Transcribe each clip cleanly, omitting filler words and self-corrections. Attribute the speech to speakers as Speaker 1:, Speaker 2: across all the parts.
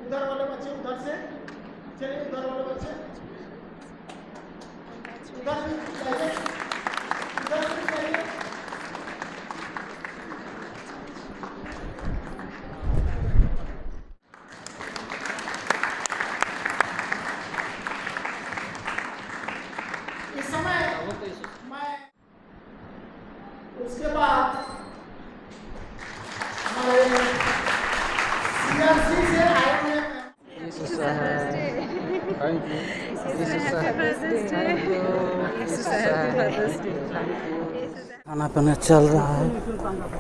Speaker 1: उधर वाले बच्चे उधर से चलिए, उधर वाले बच्चे उधर से चाहिए, उधर से चाहिए। इस समय मैं उसके बाद हमारे सीआरसी से आए हुए
Speaker 2: खाना पीना चल रहा है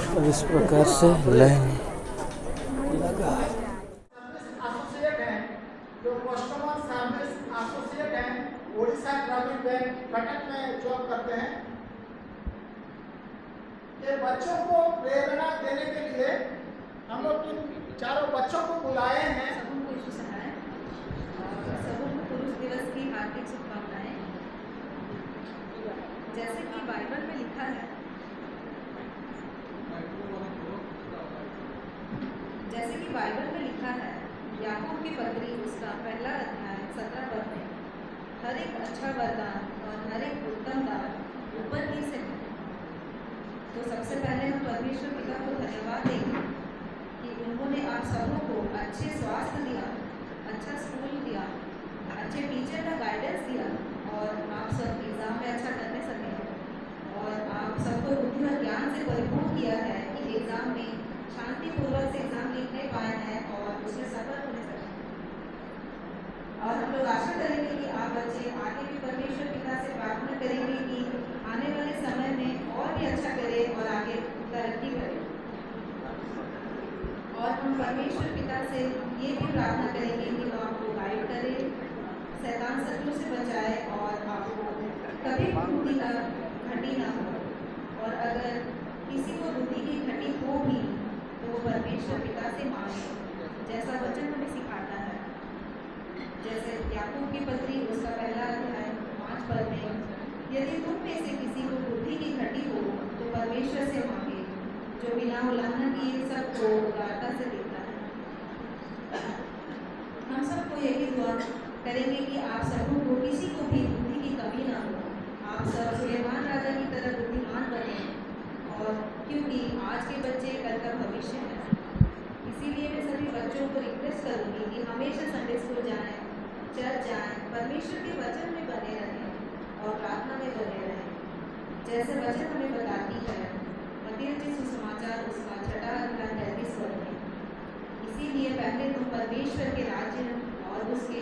Speaker 2: और इस प्रकार से लाइन लगा है।
Speaker 1: एसोसिएट हैं, जो कस्टमर सर्विस एसोसिएट हैं, उड़ीसा ग्रामीण बैंक कटक में जॉब करते हैं। ये बच्चों को प्रेरणा देने के लिए हम लोग इन चारों बच्चों को बुलाए हैं।
Speaker 3: सबों को पुरुष दिवस की हार्दिक शुभकामनाएं। जैसे कि बाइबल में लिखा है, याकूब की पत्री उसका पहला अध्याय 17 पद में, हर एक अच्छा वरदान और हर एक उत्तम दान ऊपर ही से है। तो सबसे पहले हम परमेश्वर पिता को धन्यवाद देंगे कि उन्होंने आप सबों को अच्छे स्वास्थ्य दिया, अच्छा स्कूल दिया, अच्छे टीचर का गाइडेंस दिया और आप सब एग्ज़ाम में अच्छा करने सके और आप सबको बुद्धि और ज्ञान से परिपूर्ण किया है कि एग्ज़ाम में शांतिपूर्वक से एग्ज़ाम लिखने पाए हैं और उसमें सफल होने सके। और हम लोग आशा करेंगे कि आप बच्चे आगे भी परमेश्वर पिता से प्रार्थना करेंगे कि आने वाले समय में और भी अच्छा करें और आगे तरक्की करें। और हम परमेश्वर पिता से ये भी प्रार्थना करेंगे कि वो आपको गाइड करे, शैतान शत्रु से बचाए और आपको कभी बुद्धि का घटी ना हो। और अगर किसी को बुद्धि की घटी हो भी तो वो परमेश्वर पिता से मांगे, जैसा वचन हमें सिखाता है। जैसे याकूब की पत्री उसका पहला अध्याय 5 पद में, यदि तुम में से किसी को बुद्धि की घटी हो तो परमेश्वर से मांगे, जो बिना उल्लंघन किए सबको उदारता से देता है। हम सबको यही दुआ करेंगे कि आप सबों को किसी को भी बुद्धि की कमी ना हो, आप सब सुलेमान राजा की तरह बुद्धिमान बने। और क्योंकि आज के बच्चे कल का भविष्य है, इसीलिए मैं सभी बच्चों को रिक्वेस्ट करूंगी कि हमेशा संडे स्कूल जाएं, चर्च जाएं, परमेश्वर के वचन में बने रहें और प्रार्थना में बने रहें। जैसे वचन हमें बताती है मत्ती रचित सुसमाचार उसका 6 अध्याय 33 पद में, इसीलिए पहले तुम परमेश्वर के राज्य और उसके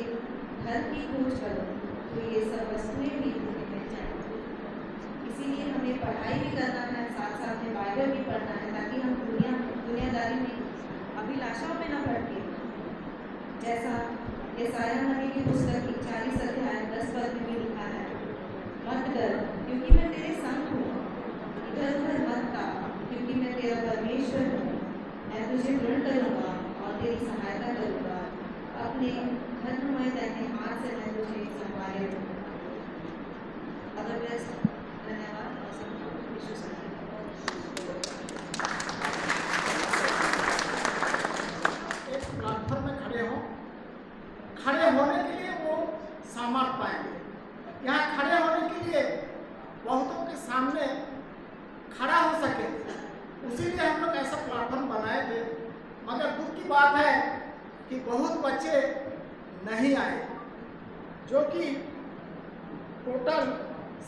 Speaker 3: घर की खोज करो तो ये सब वस्तुएं भी तुम्हें मिल जाएंगी। इसीलिए हमें पढ़ाई भी करना है, साथ साथ में बाइबल भी पढ़ना है, ताकि हम दुनियादारी में अभिलाषाओं में न भटके। जैसा यशायाह नबी की पुस्तक 40 अध्याय 10 पद में भी लिखा है, मत डर क्योंकि मैं तेरे संग हूँ, इधर उधर मत ताक क्योंकि मैं तेरा परमेश्वर हूँ। मैं तुझे दृढ़ करूँगा और तेरी सहायता करूँगा, अपने धर्ममय दाहिने हाथ से मैं तुझे संभाले रखूँगा। अदरवाइज धन्यवाद और सबको यीशु से
Speaker 1: एक प्लेटफॉर्म में खड़े हों, खड़े होने के लिए वो सामर्थ्य पाएंगे। यहाँ खड़े होने के लिए बहुतों के सामने खड़ा हो सकेंगे, उसीलिए हम लोग ऐसा प्लेटफॉर्म बनाए थे। मगर दुख की बात है कि बहुत बच्चे नहीं आए, जो कि टोटल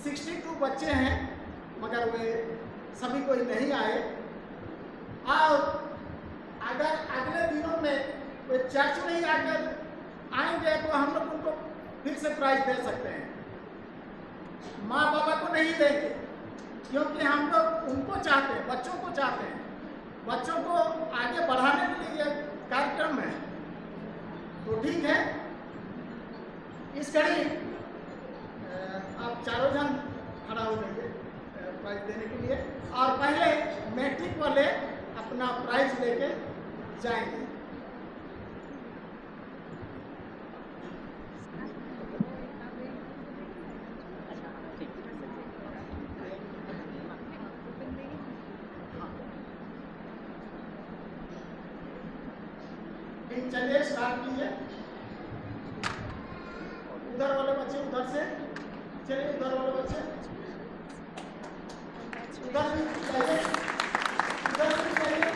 Speaker 1: 62 बच्चे हैं, मगर वे सभी कोई नहीं आए। और अगर अगले दिनों में वे चर्च नहीं आकर आएंगे तो हम लोग उनको फिर से प्राइज दे सकते हैं। माँ बाबा को नहीं देंगे, क्योंकि हम लोग उनको चाहते हैं, बच्चों को चाहते हैं, बच्चों को आगे बढ़ाने के लिए ये कार्यक्रम है। तो ठीक है, इस घड़ी आप चारों जन खड़ा हो जाइए प्राइज देने के लिए, और पहले मैट्रिक वाले अपना प्राइज लेके जाएंगे। ठीक, चलिए स्टार्ट कीजिए। उधर वाले बच्चे उधर से चलिए, उधर वाले बच्चे उधर से जाइए, उधर से जाइए।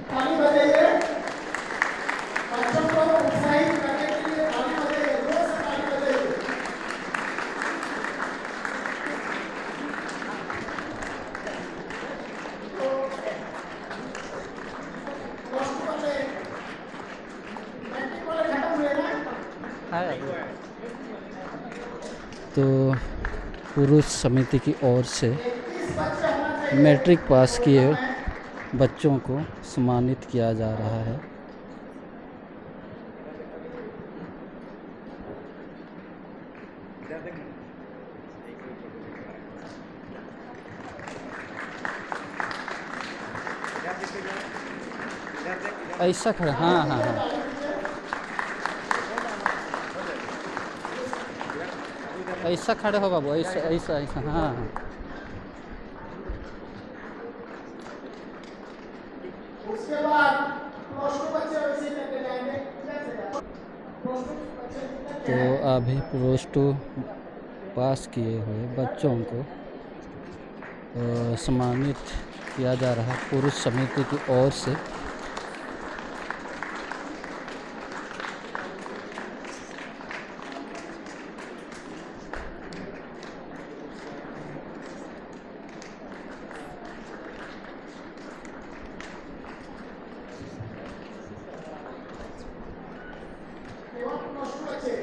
Speaker 1: ताली बजाइए, बच्चों को उत्साहित करने के लिए ताली बजाइए, जोर से ताली बजाइए। तो प्लस टू वाले मैट्रिक वाले खत्म हुए ना?
Speaker 2: तो पुरुष समिति की ओर से
Speaker 1: 31 बच्चे होना चाहिए।
Speaker 2: मैट्रिक पास किए बच्चों को सम्मानित किया जा रहा है। ऐसा खड़ा, हाँ हाँ हाँ, ऐसा खड़े हो बाबू, ऐसा ऐसा ऐसा, हाँ हाँ।
Speaker 1: उसके बाद प्लस टू बच्चे वैसे करके जाएंगे। प्लस टू बच्चे कितने
Speaker 2: तो
Speaker 1: हैं?
Speaker 2: अभी प्लस टू पास किए हुए बच्चों को सम्मानित किया जा रहा है पुरुष समिति की ओर से।
Speaker 1: केवल प्लस टू बच्चे।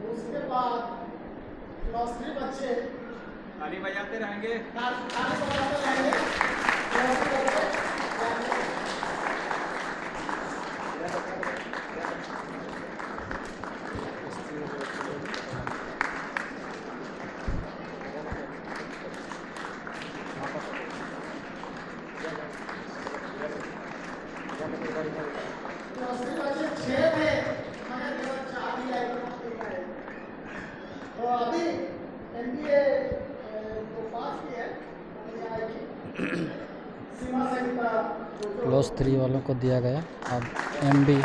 Speaker 1: उसके बाद प्लस थ्री बच्चे
Speaker 4: ताली बजाते रहेंगे।
Speaker 1: ताली बजाते रहेंगे। प्लस थ्री बच्चे प्लस थ्री बच्चे 6 थे, मगर केवल 4 ही आए। तो अभी MBA जो पास की है वो आएगी सीमा संहिता जो
Speaker 2: प्लस 3 वालों को दिया गया। अब MBA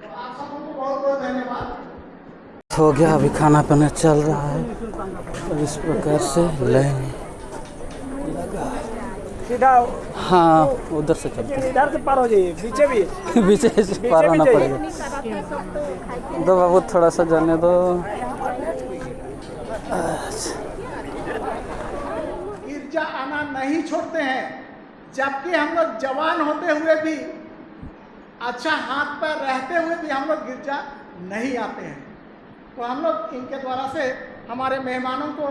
Speaker 1: तो आप सबको बहुत बहुत धन्यवाद।
Speaker 2: हो गया। अभी खाना पीना चल रहा है और इस प्रकार से लाइन
Speaker 4: सीधा
Speaker 2: हाँ उधर से चलते
Speaker 4: इधर से पार हो जाइए, पीछे भी
Speaker 2: हैं। पीछे से पार होना पड़ेगा। दो बाबू थोड़ा सा जाने दो। अच्छा।
Speaker 1: गिरजा आना नहीं छोड़ते हैं, जबकि हम लोग जवान होते हुए भी, अच्छा हाथ पैर रहते हुए भी हम लोग गिरजा नहीं आते हैं। तो हम लोग इनके द्वारा से हमारे मेहमानों को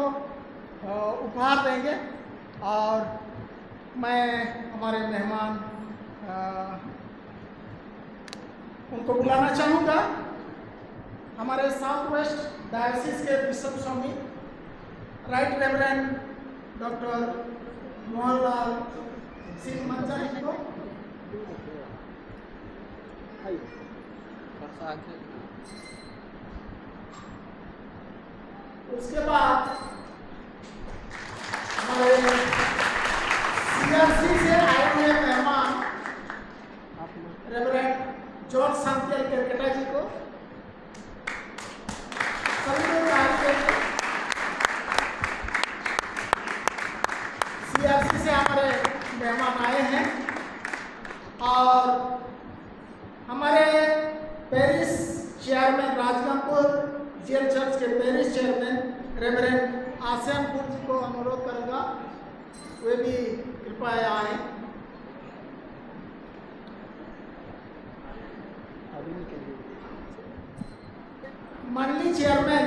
Speaker 1: उपहार देंगे और मैं हमारे मेहमान उनको बुलाना चाहूँगा। हमारे साउथ वेस्ट डायोसिस के बिशप स्वामी right reverend doctor Mohanlal Singh Manja इनको उसके बाद हमारे CRC से आए हुए मेहमान रेवरेंड जॉर्ज सांतियल केरकेटा जी को सभी लोग CRC से हमारे मेहमान आए हैं और हमारे पेरिस चेयरमैन राजगंजपुर जेल चर्च के पेरिस चेयरमैन रेवरेंड आसियानपुर जी को अनुरोध करूँगा वे भी कृपा कृपया आए। मंडली चेयरमैन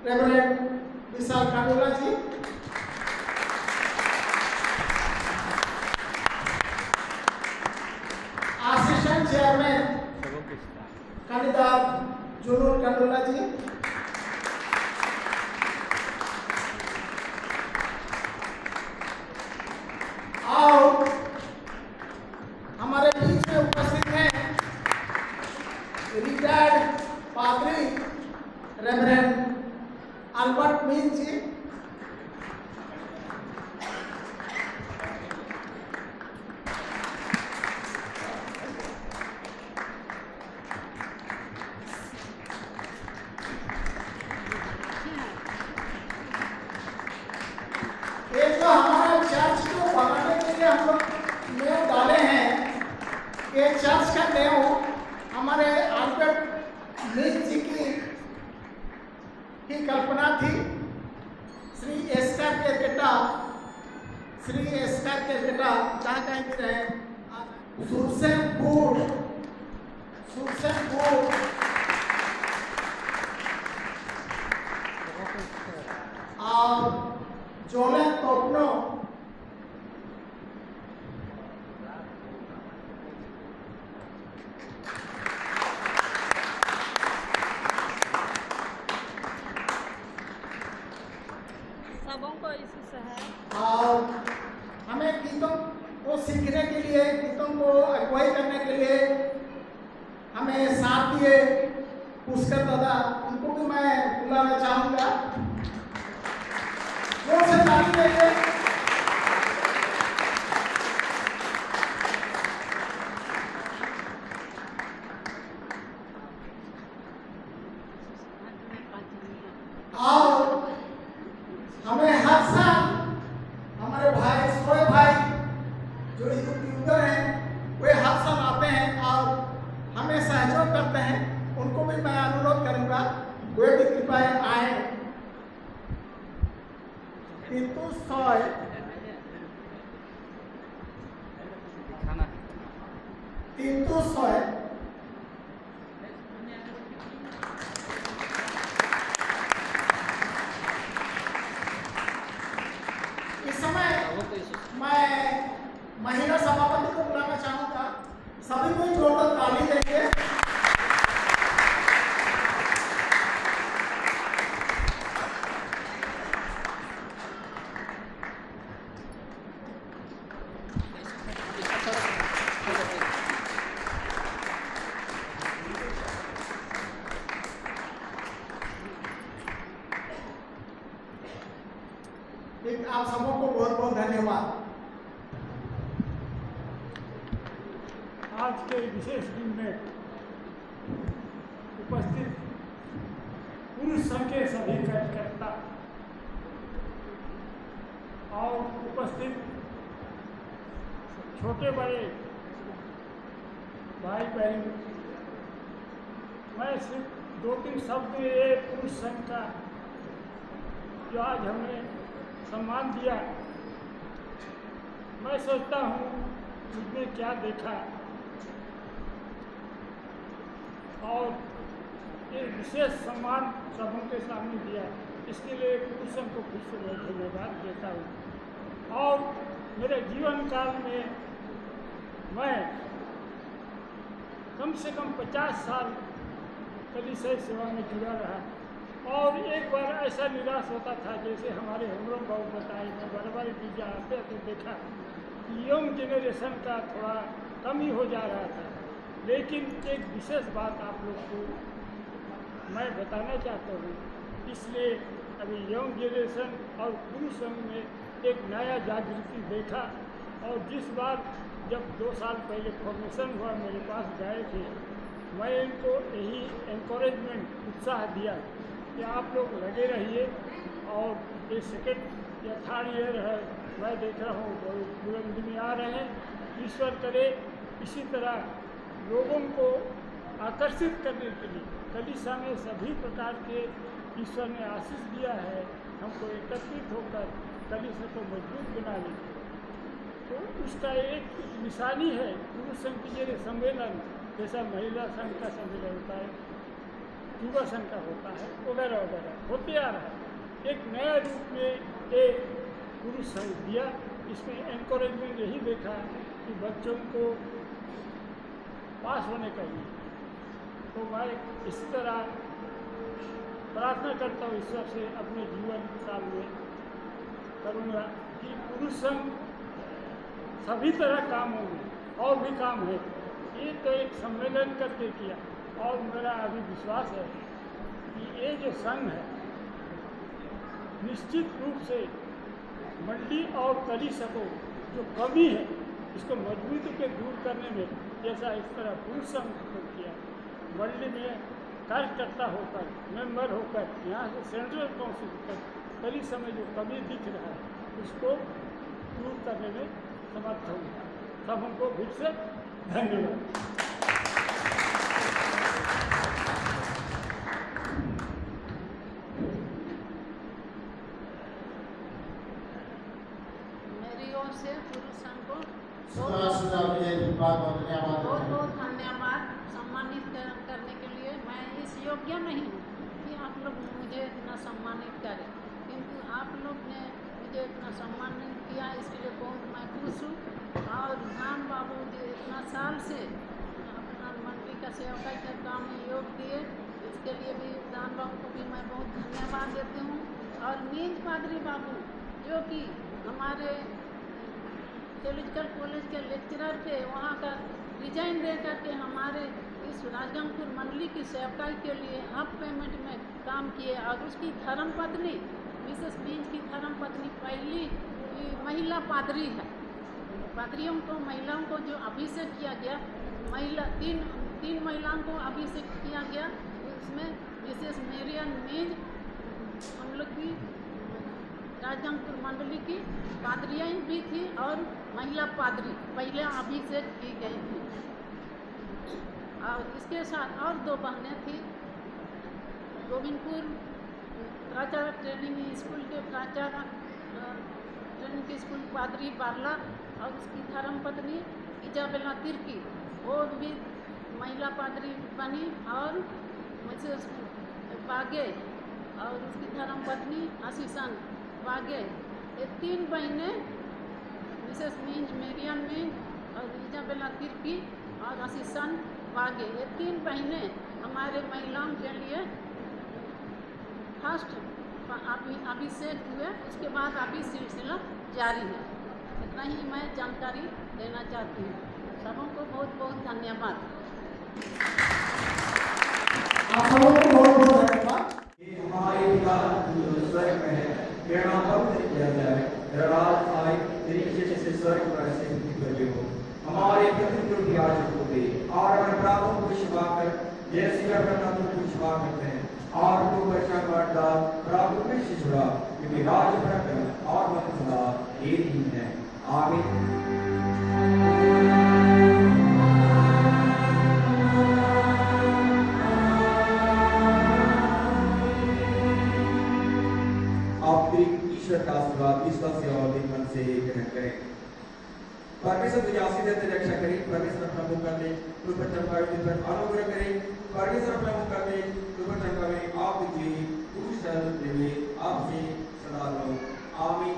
Speaker 1: रेवरेंड विशाल कांडोला जी, असिस्टेंट चेयरमैन कांडीदार जुनून कांडोला जी, और हमारे बीच में उपस्थित हैं रिटायर्ड पादरी रेवरेंड अल्बर्ट मीन जी, ये जो हमारा चर्च को बनाने के लिए हम लोग नेव डाले हैं, ये चर्च का नेव हमारे अल्बर्ट मीन जी की कल्पना थी। श्री एस्कर केरकेटा जहाँ कहीं भी रहे, सुरसेनपुर और जोले तोपनो और हमें गीतों को सीखने के लिए, गीतों को अगुवाई करने के लिए हमें साथ दिए पुष्कर दादा, उनको भी मैं बुलाना चाहूँगा। जोर से ताली देंगे। और हमें हर साल हमारे भाई सोए भाई जो यूट्यूबर हैं, वे हर साल आते हैं और हमें सहयोग करते हैं। उनको भी मैं अनुरोध करूंगा वे भी कृपया आए। किंतु सोए इस समय मैं महिला सभापति को बुलाना चाहूंगा। सभी को जोरदार ताली देंगे। आप सबको बहुत बहुत धन्यवाद।
Speaker 5: आज के विशेष दिन में उपस्थित पुरुष संघ के सभी कार्यकर्ता और उपस्थित छोटे बड़े भाई बहन, मैं सिर्फ 2-3 शब्द ये पुरुष संघ का जो आज हमने सम्मान दिया, मैं सोचता हूँ उसने क्या देखा और ये विशेष सम्मान सबों के सामने दिया, इसके लिए पुरुष संघ को फिर से मैं धन्यवाद देता हूँ। और मेरे जीवन काल में मैं कम से कम 50 साल कलीसिया सेवा में जुड़ा रहा और एक बार ऐसा निराश होता था, जैसे हमारे हमरों बाबू बताए, मैं बार बीजा आते तो देखा यंग जनरेशन का थोड़ा कमी हो जा रहा था। लेकिन एक विशेष बात आप लोग को मैं बताना चाहता हूँ, इसलिए अभी यंग जनरेशन और पुरुष संघ में एक नया जागृति देखा। और जिस बार जब 2 साल पहले फॉर्मेशन हुआ मेरे पास गए थे, मैं इनको यही एनकरेजमेंट उत्साह दिया कि आप लोग लगे रहिए। और ये 2nd या 3rd ईयर है, मैं देख रहा हूँ बहुत बुलंदी में आ रहे हैं। ईश्वर करे इसी तरह लोगों को आकर्षित करने के लिए कलीसिया में सभी प्रकार के ईश्वर ने आशीष दिया है। हमको एकत्रित होकर कलीसिया को मजबूत बना लेगी। तो उसका एक निशानी है पुरुष संघ की जगह सम्मेलन, जैसा महिला संघ का सम्मेलन होता है, युवा संघ का होता है, वगैरह वगैरह होते आ रहा है। एक नया रूप में एक पुरुष संघ दिया। इसमें एनकरेजमेंट यही देखा कि बच्चों को पास होने का ही। तो मैं इसी तरह प्रार्थना करता हूँ ईश्वर से अपने जीवन काल में करूँगा कि पुरुष संघ सभी तरह कामों में और भी काम है। ये तो एक सम्मेलन करके किया, और मेरा अभी विश्वास है कि ये जो संघ है निश्चित रूप से मंडी और कलीसिया को जो कमी है इसको मजबूती के दूर करने में, जैसा इस तरह पुरुष संघ को किया, मंडी में कार्यकर्ता होकर, मेंबर होकर, यहाँ से सेंट्रल काउंसिल तक कलीसिया में जो कमी दिख रहा है उसको दूर करने में समर्थ होगा। सब हमको फिर से धन्यवाद।
Speaker 6: मेरी ओर से पुरुष संघ को
Speaker 1: धन्यवाद।
Speaker 6: बहुत धन्यवाद सम्मानित करने के लिए। मैं इस योग्य नहीं हूँ कि आप लोग मुझे इतना सम्मानित करें, किंतु आप लोग ने मुझे इतना सम्मानित किया, इसके लिए बहुत मैं खुश हूँ। और धाम बाबू जी इतना साल से अपना मंडी का सेवकाई का काम में योग दिए, इसके लिए भी धाम बाबू को भी मैं बहुत धन्यवाद देती हूँ। और मीज पादरी बाबू जो कि हमारे थियोलॉजिकल कॉलेज के लेक्चरर थे, वहाँ का रिजाइन दे करके हमारे इस राजगंगपुर मंडली की सेवकाई के लिए हाफ पेमेंट में काम किए। और उसकी धर्मपत्नी मिसेस मीज की धर्मपत्नी पहली महिला पादरी है। पादरियों को, महिलाओं को जो अभिषेक किया गया, तीन महिलाओं को अभिषेक किया गया, उसमें मिसेस मेरियन मीज हम लोग की राजगंगपुर मंडली की पादरियाँ भी थी और महिला पादरी पहले अभिषेक की गई थी। और इसके साथ और दो बहनें थी, गोविंदपुर प्राचार्य ट्रेनिंग स्कूल के प्राचार्य ट्रेनिंग स्कूल पादरी बारला और उसकी धर्मपत्नी इजाबेला तिर्की, वो भी महिला पादरी बनी। और मिसेस बागे और उसकी धर्मपत्नी आशीषन बागे, ये तीन बहनें मिसेस मीज, मेरियन मीज और इजाबेला तिर्की और आशीषन बागे, ये तीन बहनें हमारे महिलाओं के लिए फर्स्ट अभिषेक हुए। उसके बाद अभी सिलसिला जारी है। इतना ही मैं जानकारी देना चाहती हूँ। सबों को बहुत बहुत धन्यवाद।
Speaker 1: आप सबों को बहुत बहुत धन्यवाद।
Speaker 7: हमारे पिता जो स्वर्ग में है, तेरा नाम पवित्र किया जाए, तेरा राज आए, तेरी इच्छा जैसे स्वर्ग पर ऐसे पृथ्वी पर भी हो। हमारे प्रतिदिन की आज को दे, और हमारे अपराधों को क्षमा कर जैसे कि अपने अपराधों को क्षमा करते हैं, और तू बचा कर डाल, अपराधों में से छुड़ा, क्योंकि राज प्रकट और मत सदा एक ही है। आमीन। ईश्वर का आशीर्वाद विश्वास से और मन से ग्रहण करें। परमेश्वर तुझे आशीष देते रक्षा करे। परमेश्वर अपना मुख कर दे, तुझ पर चमकावे, तुझ पर अनुग्रह करे। परमेश्वर अपना मुख कर दे, तुझ पर चमकावे, आप तुझे पूरी शरण देवे, आपसे सदा रहो। आमीन।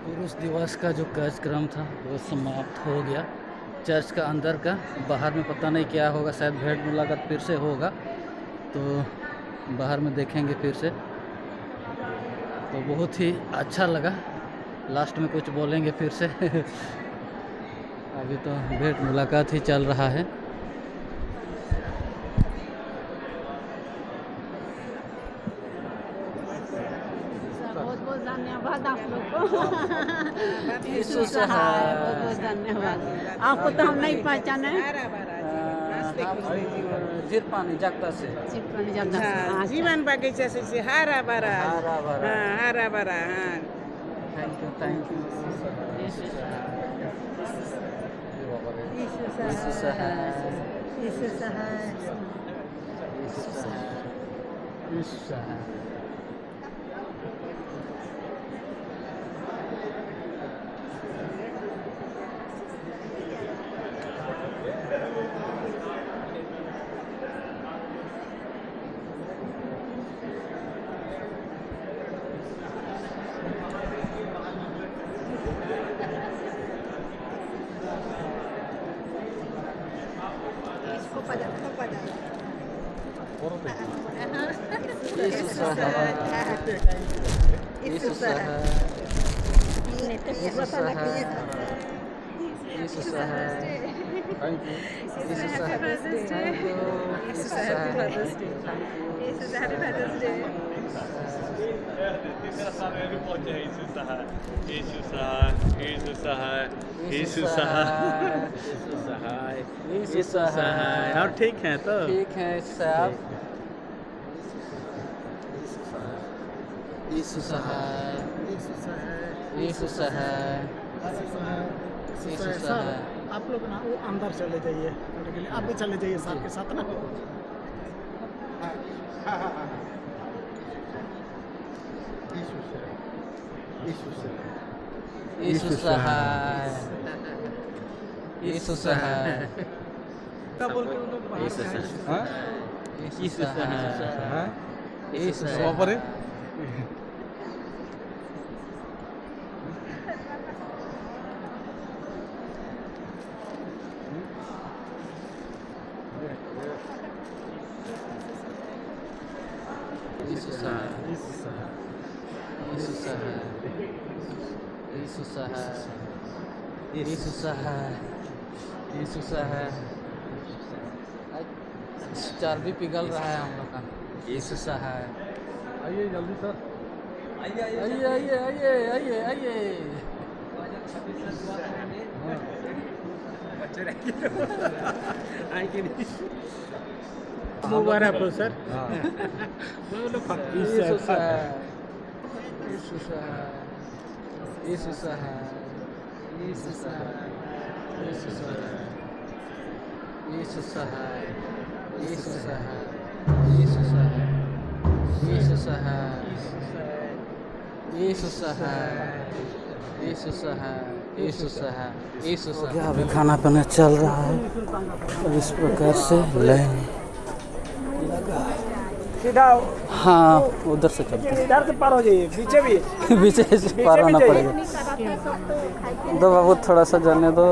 Speaker 2: पुरुष दिवस का जो कार्यक्रम था वो समाप्त हो गया। चर्च का अंदर का। बाहर में पता नहीं क्या होगा, शायद भेंट मुलाकात फिर से होगा, तो बाहर में देखेंगे फिर से। तो बहुत ही अच्छा लगा, लास्ट में कुछ बोलेंगे फिर से। अभी तो भेंट मुलाकात ही चल रहा है।
Speaker 6: बहुत बहुत धन्यवाद आप लोग को। यीशु सहाय, बहुत बहुत धन्यवाद। आपको तो हम नहीं पहचाने।
Speaker 2: झीरपानी जागता से
Speaker 8: जीवन बगीचा से हरा भरा हरा भरा।
Speaker 2: थैंक यू
Speaker 6: यीशु
Speaker 2: यीशु सहाय,
Speaker 6: यीशु सहाय।
Speaker 2: यीशु सहाय। यीशु सहाय, यीशु सहाय, यीशु सहाय, यीशु सहाय। थैंक यू यीशु सहाय, थैंक यू यीशु सहाय।
Speaker 4: और ठीक है तो
Speaker 2: ठीक है साहब। यीशु सहाय, यीशु सहाय, यीशु सहाय।
Speaker 1: आप लोग ना वो अंदर चले जाइए, आप भी चले जाइए साथ के साथ ना।
Speaker 2: यीशु सहाय, यीशु सहाय, यीशु सहाय, यीशु सहाय। यीशु सहाय, यीशु सहाय, यीशु सहाय, यीशु सहाय, यीशु सहाय। चर्बी पिघल रहा है हम लोग का। यीशु सहाय।
Speaker 4: आइए जल्दी सर,
Speaker 2: आइए आइए आइए आइए आइए।
Speaker 4: मुबारक हो सर।
Speaker 2: यीशु सहाय, यीशु सहाय, यीशु सहाय, यीशु सहाय, यीशु सहाय, यीशु सहाय, यीशु सहाय, यीशु सहाय, यीशु सहाय, यीशु सहाय, यीशु सहाय, यीशु सहाय, यीशु सहाय। अभी खाना पीना चल रहा है और इस प्रकार से लाइन
Speaker 4: सीधा
Speaker 2: हाँ उधर से चलते
Speaker 4: इधर से पार हो जाइए, पीछे भी
Speaker 2: बीच से पार होना पड़ेगा। दो बाबू थोड़ा सा जाने दो।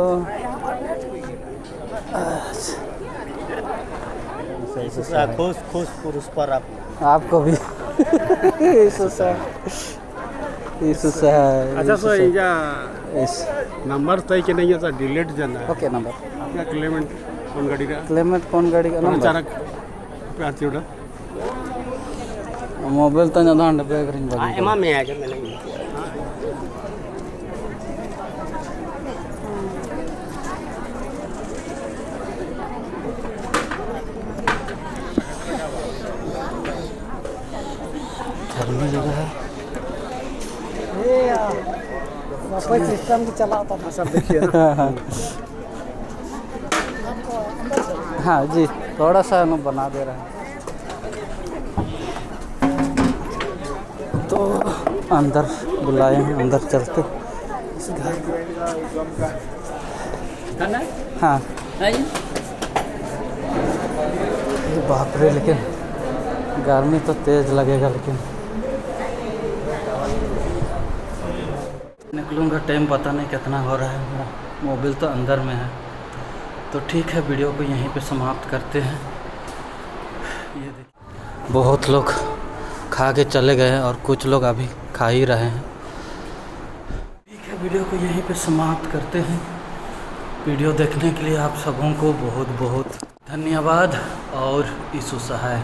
Speaker 4: खुश खुश पुरुष पर आप
Speaker 2: आपको भी। यीशु सहाय, यीशु सहाय।
Speaker 4: अच्छा सर या
Speaker 2: यस
Speaker 4: नंबर तय के नहीं है सर, डिलीट जाना है
Speaker 2: ओके नंबर
Speaker 4: क्या क्लेमेंट कौन गाड़ी का
Speaker 2: क्लेमेंट कौन गाड़ी का नंबर
Speaker 4: अचानक प्यासी उड़ा
Speaker 2: मोबाइल तो ना धांड पे करेंगे बाकी
Speaker 4: एमा में आ गया मैं नहीं
Speaker 2: घर में जगह है।
Speaker 1: कोई सिस्टम की चलाता था सब देखिए ना।
Speaker 2: हाँ जी थोड़ा सा ना बना दे रहा है तो अंदर बुलाए हैं, अंदर चलते इस घर। हाँ ये बाप रे, लेकिन गर्मी तो तेज लगेगा। लेकिन निकलूँगा टाइम पता नहीं कितना हो रहा है। मेरा मोबाइल तो अंदर में है। तो ठीक है, वीडियो को यहीं पे समाप्त करते हैं। ये देखिए बहुत लोग खा के चले गए और कुछ लोग अभी खा ही रहे हैं। ठीक है, वीडियो को यहीं पे समाप्त करते हैं। वीडियो देखने के लिए आप सबों को बहुत बहुत धन्यवाद और ईशु सहाय।